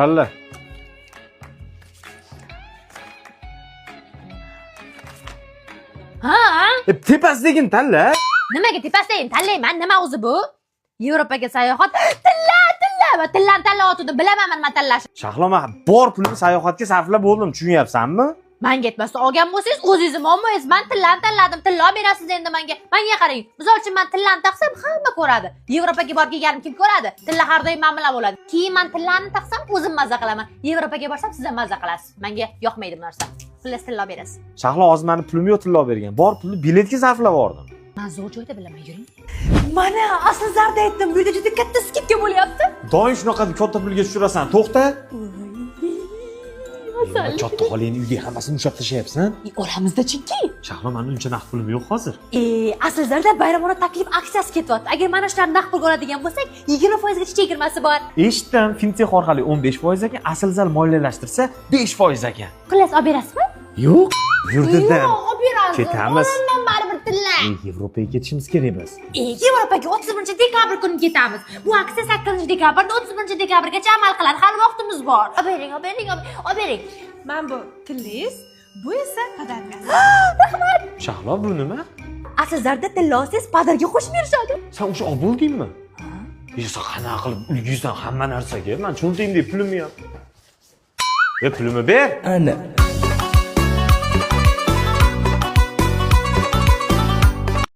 Tanla. Ha? Tepasidagini tanla. Nimaga tepasidan tanlayman? Nima o'zi bu? Yevropaga sayohat. Tilla va tillani tanlayotgandim. Bilaman nima tanlashni. Shahloma, bor pulni sayohatga sarflab bo'ldim, tushunyapsanmi? Menga aytmasdan olgan bo'lsangiz, o'zingizni muammoyingiz. Men tillani tanladim. Tilla berasiz endi menga. Menga qarang. Misol uchun men tillani taqsam hamma ko'radi. Yevropaga borib kelganim kim ko'radi? Tilla har doim men bilan bo'ladi. Keyin men tillani taqsam o'zim mazza qilaman. Yevropaga borsam siz ham mazza qilasiz. Menga yoqmaydi bu narsa. Xullas tilla berasiz. Shahlo hozir meni pulim yo'q tilla bergan. Bor pulni biletga sarflab yubordim. Men zo'r joyda bilaman, yuring. Mana asl zarda aytdim. Bu yerda juda katta skidka bo'lyapti. Doim shunaqa katta pulga tushirasan. To'xta. Katta xolingni uyga hammasini ushlab tashlayapsan. Oramizda chunki. Shahlo, meni uncha naqd pulim yo'q hozir. Asl zarda bayramona taklif aksiyasi ketyapti. Agar mana shularni naqd pulga oladigan bo'lsak, 20% gacha chegirmasi bor. Eshitdim, fintech orqali 15% ekan, asl zal moliyalashtirsa 5% ekan. Xullas olib berasizmi? Yo'q, yurdidan. Yo'q, olib berasiz. Ketamiz. Ondan baribir tilla. Yevropaga ketishimiz kerak biz. Yevropaga 31-dekabr kuni ketamiz. Bu aksiya 8-dekabrdan 31-dekabrgacha amal qiladi. Hali vaqtimiz bor. Olib bering. Men bu tillingiz, bu esa podarkasi. Rahmat. Shahlo, bu nima? Asl zarda tilla olsangiz podarga qo'shib berishadi. Sen o'sha olib bo'ldingmi? Sen qanaqa qilib ulguysan hamma narsaga? Men cho'ntimdagi pulimni ham. Pulimni ber. Ana